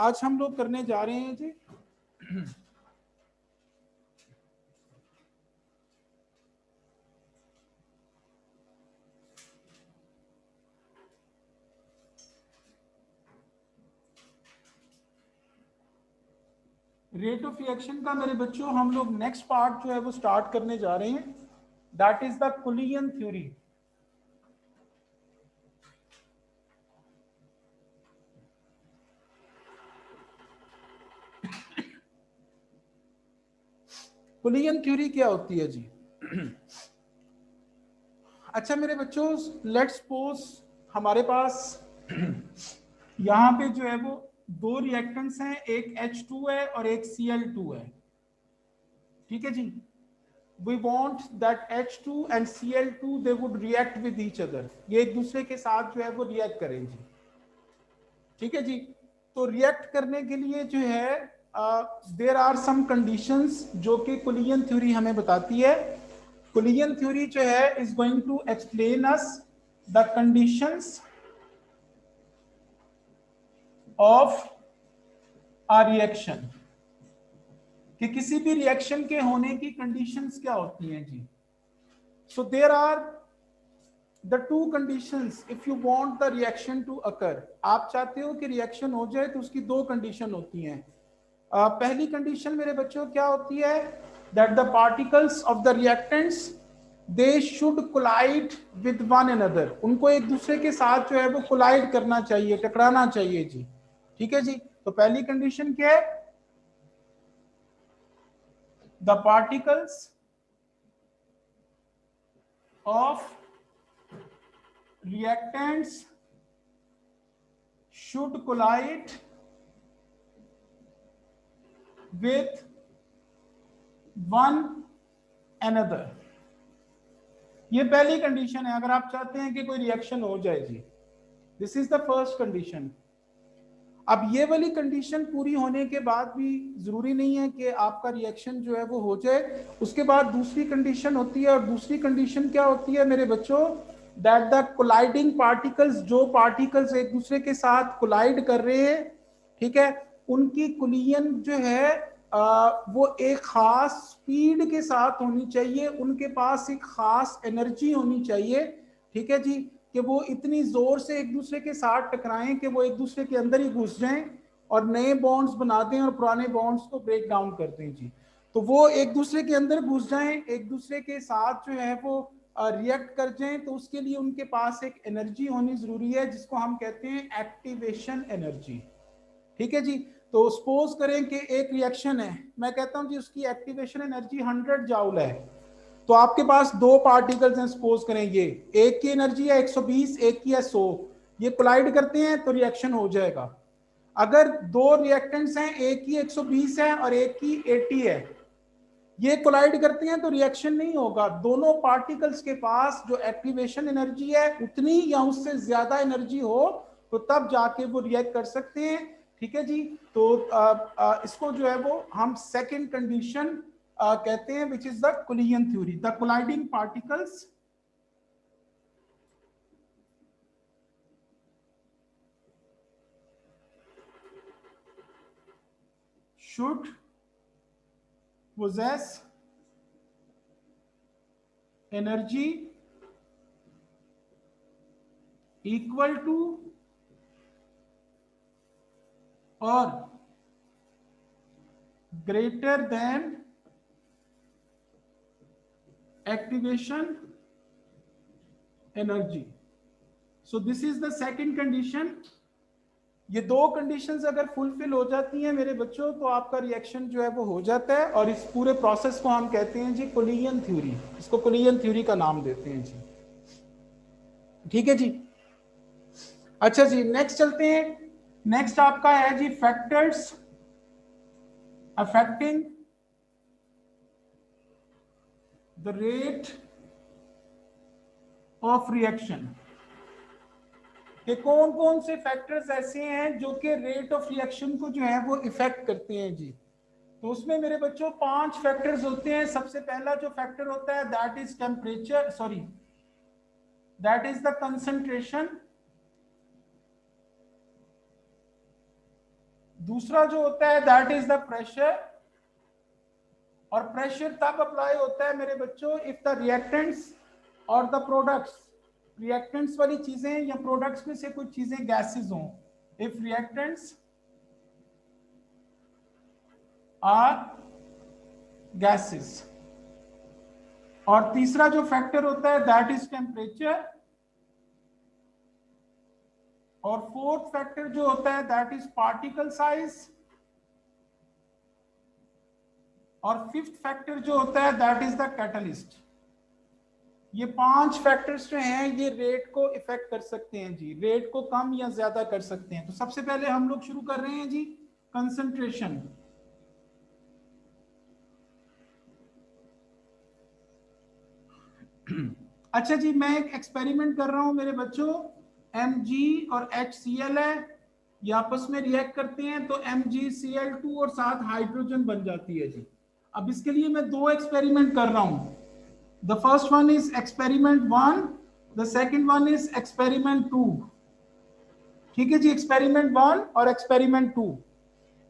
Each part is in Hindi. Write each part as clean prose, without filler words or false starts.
आज हम लोग करने जा रहे हैं जी रेट ऑफ रिएक्शन का। मेरे बच्चों हम लोग नेक्स्ट पार्ट जो है वो स्टार्ट करने जा रहे हैं, that is the कुलियन theory. कुलियन theory क्या होती है जी? अच्छा मेरे बच्चों, लेट्स सपोज हमारे पास यहाँ पे जो है वो दो रिएक्टेंट्स हैं, एक H2 है और एक Cl2 है। ठीक है जी, we want that H2 and Cl2 they would react with each other, ये एक दूसरे के साथ जो है वो रिएक्ट करेंगे। ठीक है जी, तो रिएक्ट करने के लिए जो है देयर आर सम कंडीशंस जो कि कुलियन थ्योरी हमें बताती है। कुलियन थ्योरी जो है is going to explain us the conditions of a reaction, कि किसी भी रिएक्शन के होने की कंडीशंस क्या होती हैं जी। So there are the two conditions if you want the reaction to occur. आप चाहते हो कि रिएक्शन हो जाए तो उसकी दो कंडीशन होती हैं। पहली कंडीशन मेरे बच्चों क्या होती है, that the particles of the reactants they should collide with one another, उनको एक दूसरे के साथ जो है वो कोलाइड करना चाहिए, टकराना चाहिए जी। ठीक है जी, तो पहली कंडीशन क्या है, the particles of reactants should collide with one another। ये पहली कंडीशन है अगर आप चाहते हैं कि कोई रिएक्शन हो जाए जी। This is the first condition. अब ये वाली कंडीशन पूरी होने के बाद भी जरूरी नहीं है कि आपका रिएक्शन जो है वो हो जाए, उसके बाद दूसरी कंडीशन होती है। और दूसरी कंडीशन क्या होती है मेरे बच्चों, दैट द कोलाइडिंग पार्टिकल्स, जो पार्टिकल्स एक दूसरे के साथ कोलाइड कर रहे हैं, ठीक है, उनकी कुलियन जो है वो एक खास स्पीड के साथ होनी चाहिए, उनके पास एक खास एनर्जी होनी चाहिए। ठीक है जी, कि वो इतनी जोर से एक दूसरे के साथ टकराएं कि वो एक दूसरे के अंदर ही घुस जाएं और नए बॉन्ड्स बना दें और पुराने बॉन्ड्स को ब्रेक डाउन कर दें जी। तो वो एक दूसरे के अंदर घुस जाएं, एक दूसरे के साथ जो है वो रिएक्ट कर जाएं, तो उसके लिए उनके पास एक एनर्जी होनी जरूरी है जिसको हम कहते हैं एक्टिवेशन एनर्जी। ठीक है जी, तो सपोज करें कि एक रिएक्शन है, मैं कहता हूं जी उसकी एक्टिवेशन एनर्जी 100 जाउल है। तो आपके पास दो पार्टिकल्स हैं, सपोज करें ये, एक की एनर्जी है 120, एक की है 100, ये कोलाइड करते हैं तो रिएक्शन हो जाएगा। अगर दो रिएक्टेंट्स हैं, एक की 120 है और एक की 80 है, ये कोलाइड करते हैं तो रिएक्शन नहीं होगा। दोनों पार्टिकल्स के पास जो एक्टिवेशन एनर्जी है उतनी या उससे ज्यादा एनर्जी हो तो तब जाके वो रिएक्ट कर सकते हैं। ठीक है जी, तो इसको जो है वो हम सेकंड कंडीशन कहते हैं, which is the कुलियन theory. The colliding particles should possess energy equal to or greater than activation energy। so this is the second condition। ये दो कंडीशंस अगर फुलफिल हो जाती हैं मेरे बच्चों तो आपका रिएक्शन जो है वो हो जाता है, और इस पूरे प्रोसेस को हम कहते हैं जी कुलियन थ्योरी। इसको कुलियन थ्योरी का नाम देते हैं जी। ठीक है जी, अच्छा जी नेक्स्ट चलते हैं। नेक्स्ट आपका है जी factors affecting the rate of reaction, कि कौन कौन से फैक्टर्स ऐसे हैं जो कि रेट ऑफ रिएक्शन को जो है वो इफेक्ट करते हैं जी। तो उसमें मेरे बच्चों 5 फैक्टर्स होते हैं। सबसे पहला जो फैक्टर होता है that is temperature, sorry that is the concentration, दूसरा जो होता है दैट इज द प्रेशर, और प्रेशर तब अप्लाई होता है मेरे बच्चों इफ द रिएक्टेंट्स और द प्रोडक्ट्स, रिएक्टेंट्स वाली चीजें या प्रोडक्ट्स में से कुछ चीजें गैसेस हों, इफ रिएक्टेंट्स आर गैसेस। और तीसरा जो फैक्टर होता है दैट इज टेम्परेचर, और फोर्थ फैक्टर जो होता है दैट इज पार्टिकल साइज, और फिफ्थ फैक्टर जो होता है दैट इज द कैटलिस्ट। ये 5 फैक्टर्स जो हैं ये रेट को इफेक्ट कर सकते हैं जी, रेट को कम या ज्यादा कर सकते हैं। तो सबसे पहले हम लोग शुरू कर रहे हैं जी कंसंट्रेशन। अच्छा जी, मैं एक एक्सपेरिमेंट कर रहा हूं मेरे बच्चों, Mg और HCl है, ये आपस में रिएक्ट करते हैं तो MgCl2 और साथ हाइड्रोजन बन जाती है जी। अब इसके लिए मैं 2 एक्सपेरिमेंट कर रहा हूं। The first one is experiment 1, the second one is experiment 2। ठीक है जी, एक्सपेरिमेंट 1 और एक्सपेरिमेंट 2।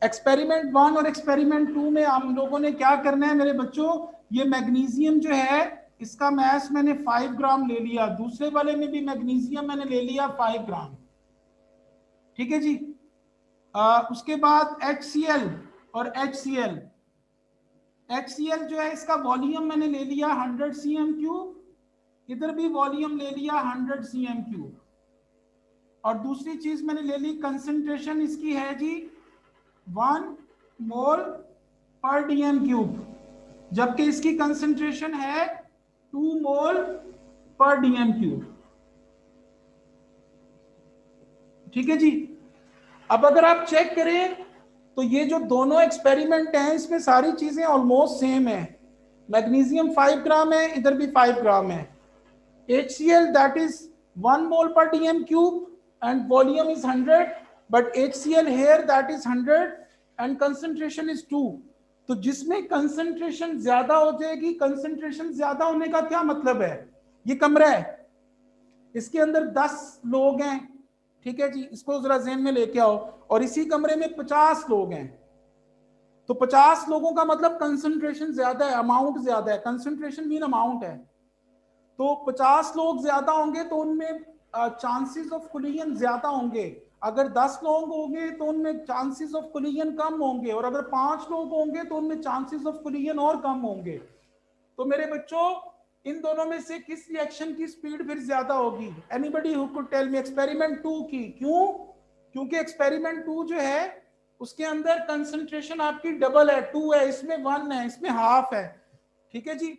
एक्सपेरिमेंट 1 और एक्सपेरिमेंट 2 में हम लोगों ने क्या करना है मेरे बच्चों, ये मैग्नीशियम जो है इसका मैस मैंने 5 ग्राम ले लिया, दूसरे वाले में भी मैग्नीशियम मैंने ले लिया 5 ग्राम। ठीक है जी। उसके बाद HCl और HCl, HCl जो है इसका वॉल्यूम मैंने ले लिया 100 cm3, इधर भी वॉल्यूम ले लिया 100 cm3, और दूसरी चीज मैंने ले ली कंसंट्रेशन इसकी है जी 1 मोल पर dm³, जबकि इसकी कंसंट्रेशन है 2 मोल पर dm³। ठीक है जी। अब अगर आप चेक करें तो ये जो दोनों एक्सपेरिमेंट हैं इसमें सारी चीजें ऑलमोस्ट सेम है। मैग्नीशियम 5 ग्राम है, इधर भी 5 ग्राम है। HCl दैट इज 1 मोल पर dm³ and volume is 100, but HCl here that is 100 and concentration is 2। तो जिसमें कंसंट्रेशन ज्यादा हो जाएगी, कंसंट्रेशन ज्यादा होने का क्या मतलब है, ये कमरा है इसके अंदर 10 लोग हैं, ठीक है जी, इसको जरा ज़हन में लेके आओ, और इसी कमरे में 50 लोग हैं, तो 50 लोगों का मतलब कंसंट्रेशन ज्यादा है, अमाउंट ज्यादा है, कंसंट्रेशन मीन अमाउंट है। तो 50 लोग ज्यादा होंगे तो उनमें चांसेस ऑफ कोलिजन ज्यादा होंगे, अगर 10 लोग होंगे तो उनमें चांसेस ऑफ कोलिजन कम होंगे, और अगर 5 लोग होंगे तो उनमें चांसेस ऑफ कोलिजन और कम होंगे। तो मेरे बच्चों इन दोनों में से किस रिएक्शन की स्पीड फिर ज्यादा होगी? Anybody who could tell me? Experiment 2 की। क्यों? क्योंकि एक्सपेरिमेंट 2 जो है उसके अंदर कंसंट्रेशन आपकी डबल है, 2 है, इसमें 1 है, इसमें हाफ है। ठीक है जी।